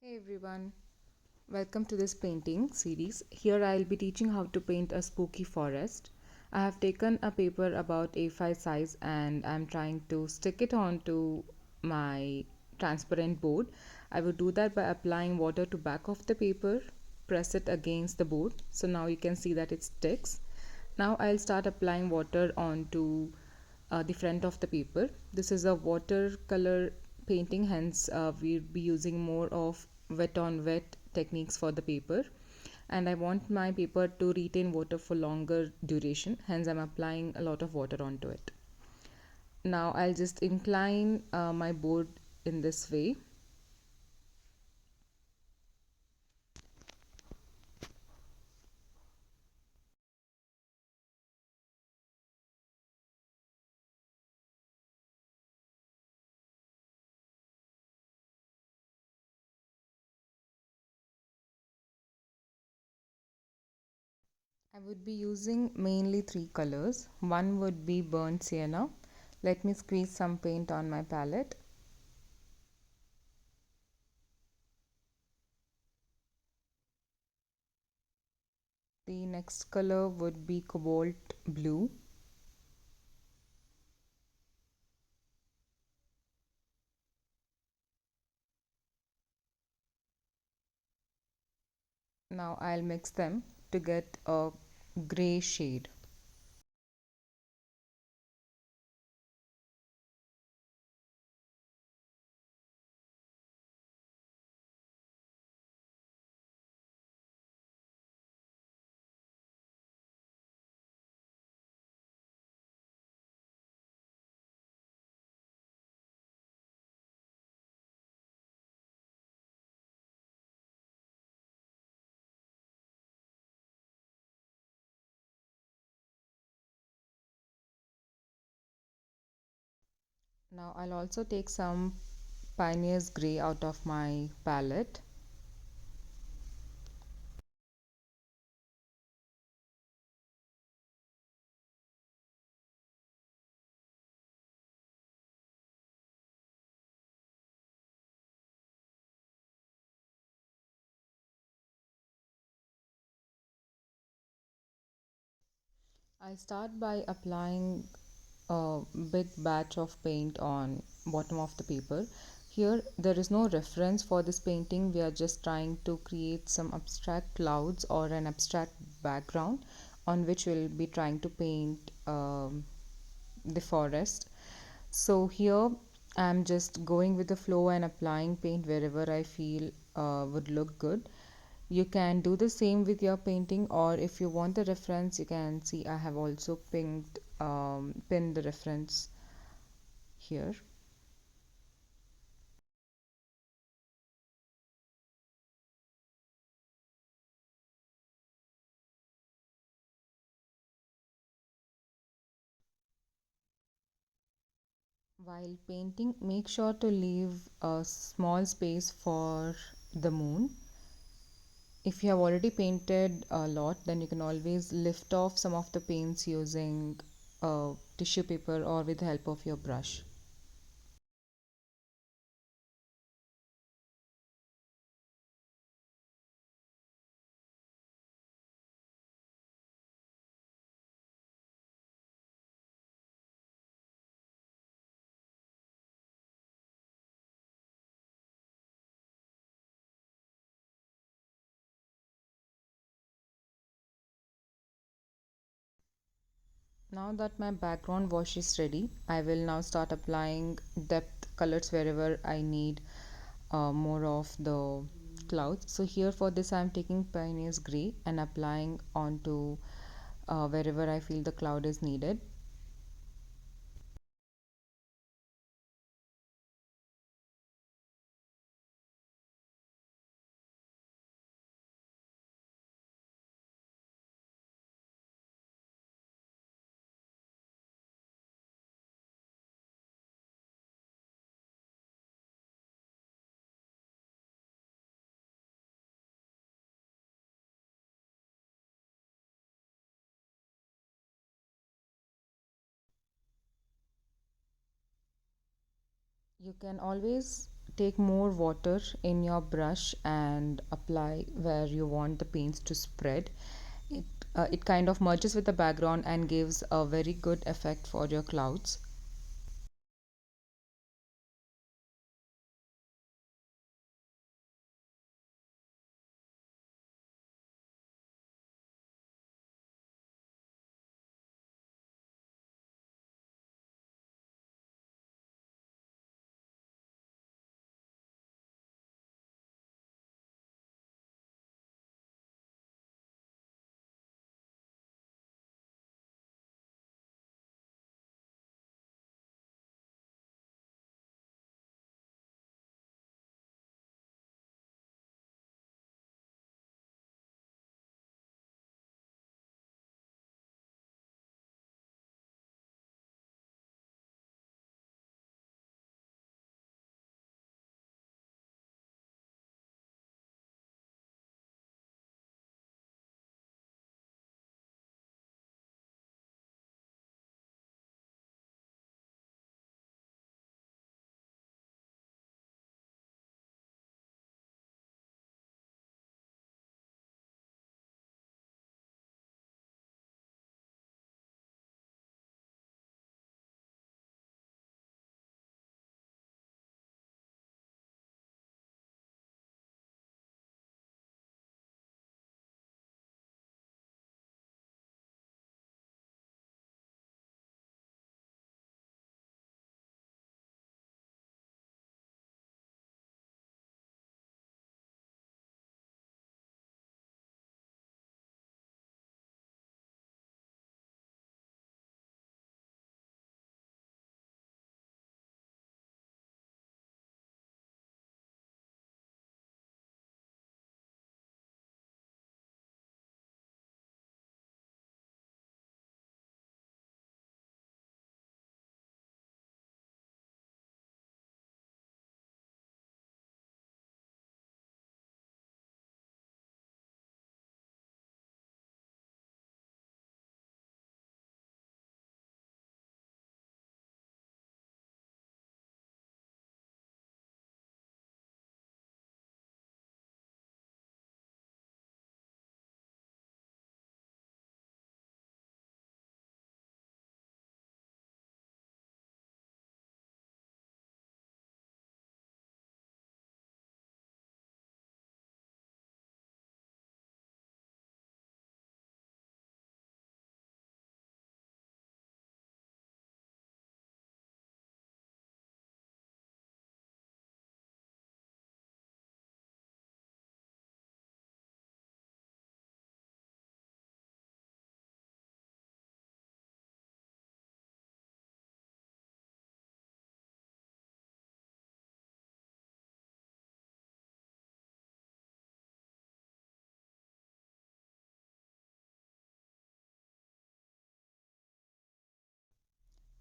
Hey everyone, welcome to this painting series. Here I'll be teaching how to paint a spooky forest. I have taken a paper about A5 size and I'm trying to stick it onto my transparent board. I will do that by applying water to back of the paper, press it against the board. So now you can see that it sticks. Now I'll start applying water onto the front of the paper. This is a watercolor painting, hence we'll be using more of wet on wet techniques for the paper. And I want my paper to retain water for longer duration, hence I'm applying a lot of water onto it. Now I'll just incline my board in this way. I would be using mainly three colors. One would be burnt sienna. Let me squeeze some paint on my palette. The next color would be cobalt blue. Now I'll mix them to get a gray shade. Now I'll also take some pioneer's gray out of my palette. I start by applying a big batch of paint on bottom of the paper. Here there is no reference for this painting. We are just trying to create some abstract clouds or an abstract background on which we'll be trying to paint the forest. So here I'm just going with the flow and applying paint wherever I feel would look good. You can do the same with your painting, or if you want the reference, you can see I have also pinned the reference here. While painting, make sure to leave a small space for the moon. If you have already painted a lot, then you can always lift off some of the paints using tissue paper or with the help of your brush. Now that my background wash is ready, I will now start applying depth colors wherever I need more of the clouds. So here for this I am taking pioneer's gray and applying onto wherever I feel the cloud is needed. You can always take more water in your brush and apply where you want the paints to spread. It, it kind of merges with the background and gives a very good effect for your clouds.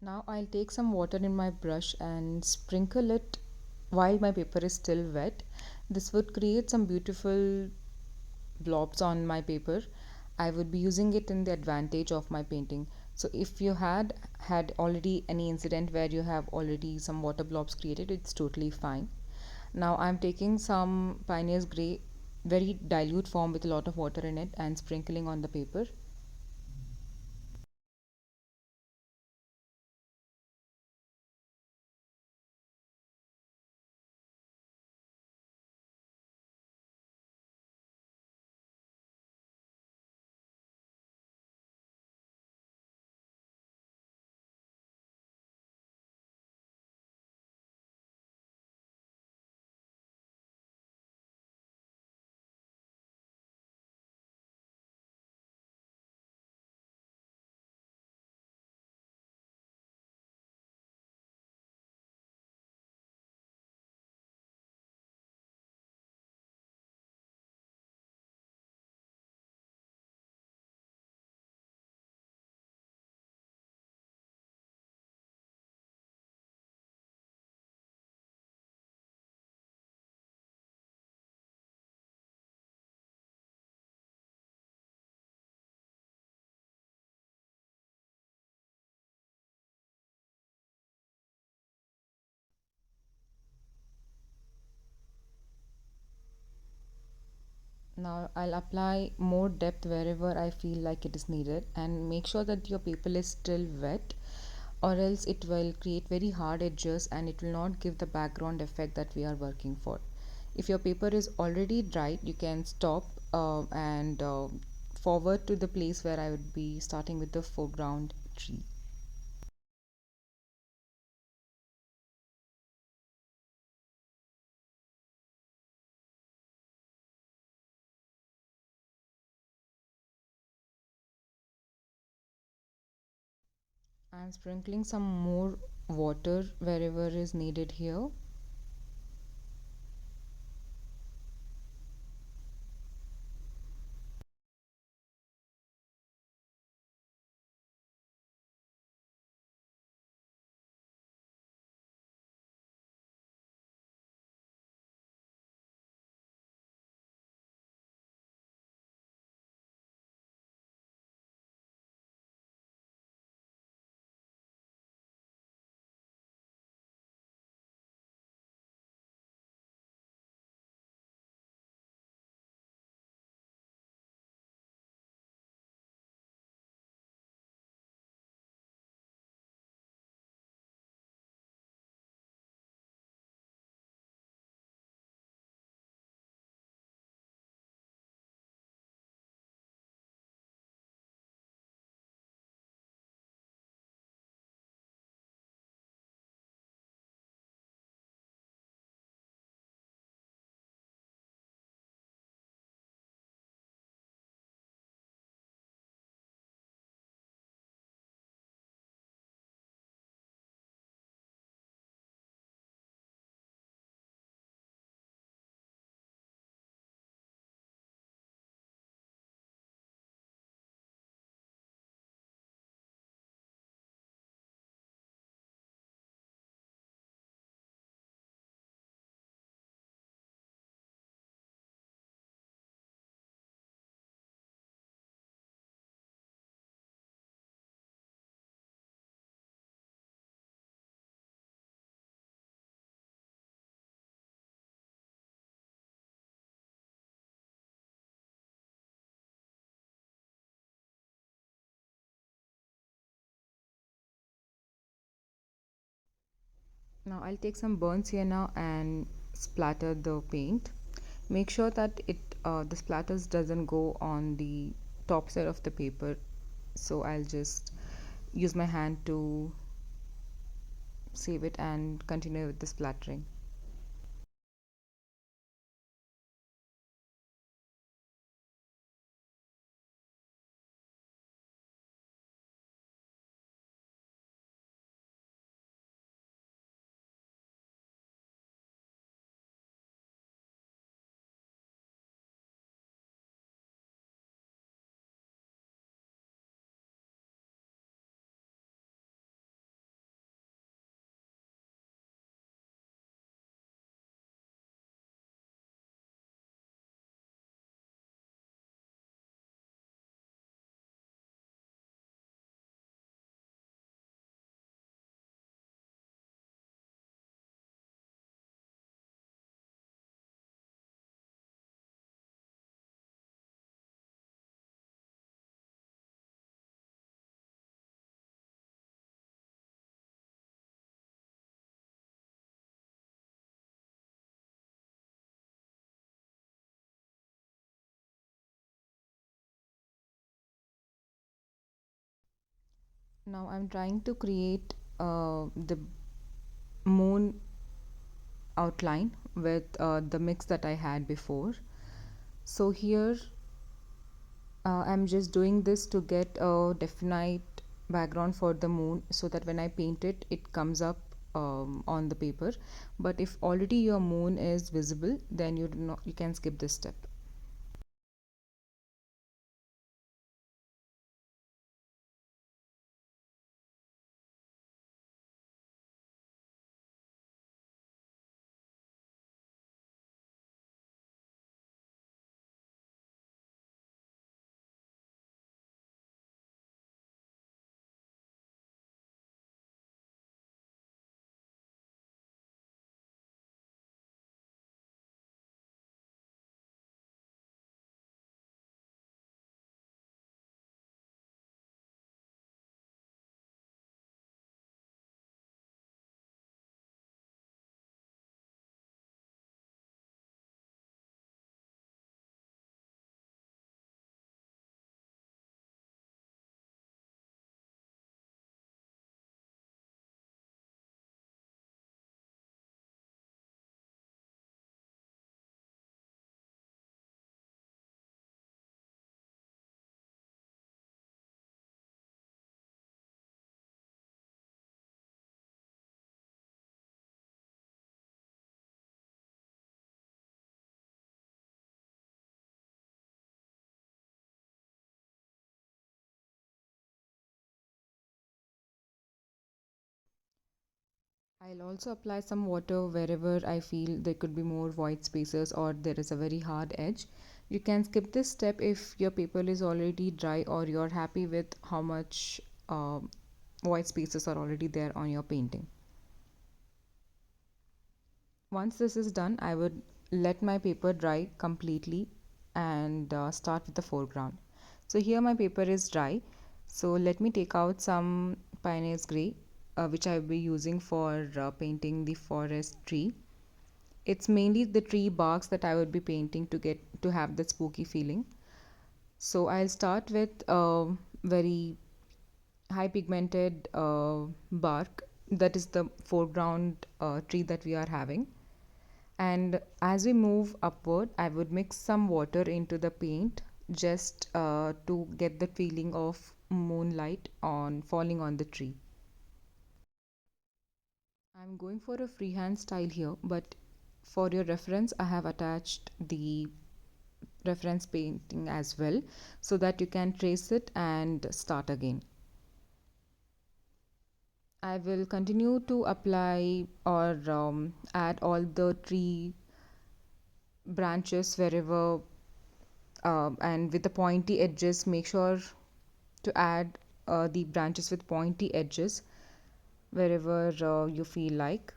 Now I'll take some water in my brush and sprinkle it while my paper is still wet. This would create some beautiful blobs on my paper. I would be using it in the advantage of my painting. So if you had already any incident where you have already some water blobs created, it's totally fine. Now I'm taking some Pioneer's Grey, very dilute form with a lot of water in it, and sprinkling on the paper. Now I'll apply more depth wherever I feel like it is needed, and make sure that your paper is still wet, or else it will create very hard edges and it will not give the background effect that we are working for. If your paper is already dried, you can stop and forward to the place where I would be starting with the foreground tree. I'm sprinkling some more water wherever is needed here. Now I'll take some burnt sienna and splatter the paint. Make sure that the splatters doesn't go on the top side of the paper. So I'll just use my hand to save it and continue with the splattering. Now I'm trying to create the moon outline with the mix that I had before. So here I'm just doing this to get a definite background for the moon so that when I paint it, it comes up on the paper. But if already your moon is visible, then you can skip this step. I'll also apply some water wherever I feel there could be more white spaces or there is a very hard edge. You can skip this step if your paper is already dry or you're happy with how much white spaces are already there on your painting. Once this is done, I would let my paper dry completely and start with the foreground. So here my paper is dry. So let me take out some peynes gray, which I will be using for painting the forest tree. It's mainly the tree barks that I would be painting to have that spooky feeling. So I'll start with a very high pigmented bark, that is the foreground tree that we are having. And as we move upward, I would mix some water into the paint just to get the feeling of moonlight on falling on the tree. I'm going for a freehand style here, but for your reference, I have attached the reference painting as well so that you can trace it and start again. I will continue to apply or add all the tree branches wherever, and with the pointy edges, make sure to add the branches with pointy edges wherever you feel like.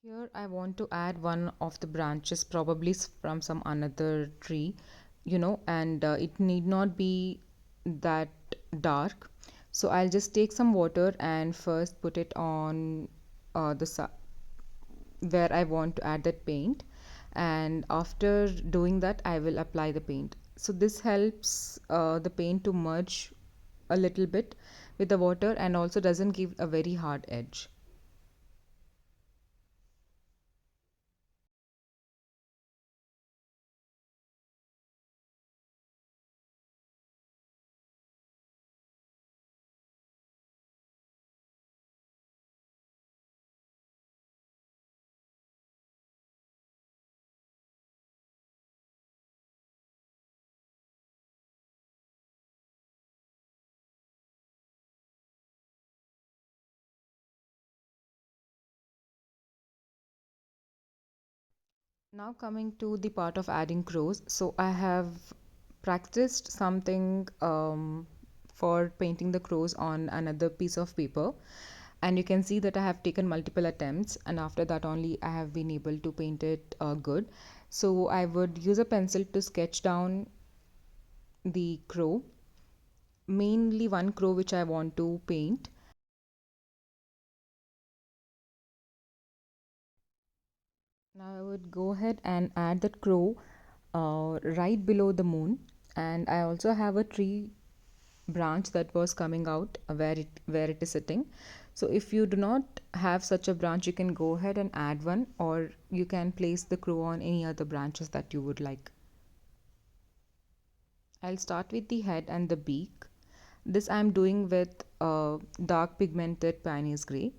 Here I want to add one of the branches, probably from some another tree, and it need not be that dark. So I'll just take some water and first put it on where I want to add that paint, and after doing that I will apply the paint. So this helps the paint to merge a little bit with the water and also doesn't give a very hard edge. Now coming to the part of adding crows. So I have practiced something for painting the crows on another piece of paper, and you can see that I have taken multiple attempts, and after that only I have been able to paint it good. So I would use a pencil to sketch down the crow, mainly one crow which I want to paint. Now I would go ahead and add that crow right below the moon, and I also have a tree branch that was coming out where it is sitting. So if you do not have such a branch, you can go ahead and add one, or you can place the crow on any other branches that you would like. I'll start with the head and the beak. This I'm doing with dark pigmented pioneer's gray.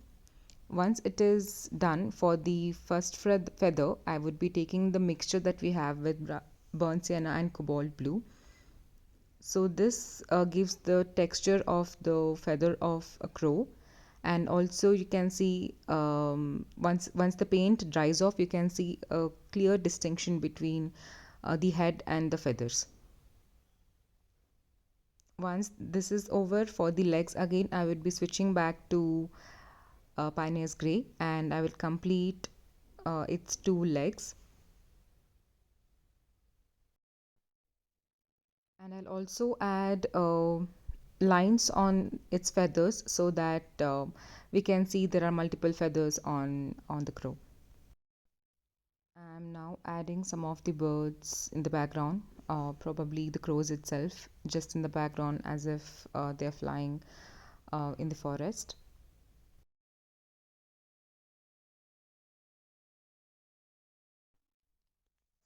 Once it is done for the first feather, I would be taking the mixture that we have with burnt sienna and cobalt blue. So this gives the texture of the feather of a crow, and also you can see once the paint dries off, you can see a clear distinction between the head and the feathers. Once this is over, for the legs again, I would be switching back to Pioneer's Grey, and I will complete its two legs. And I'll also add lines on its feathers so that we can see there are multiple feathers on the crow. I'm now adding some of the birds in the background, probably the crows itself, just in the background as if they're flying in the forest.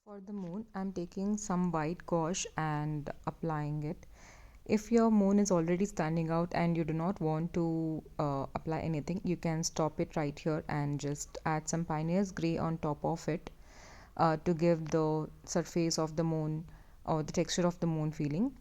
For the moon, I'm taking some white gouache and applying it. If your moon is already standing out and you do not want to apply anything, you can stop it right here and just add some Pioneer's Grey on top of it to give the surface of the moon or the texture of the moon feeling.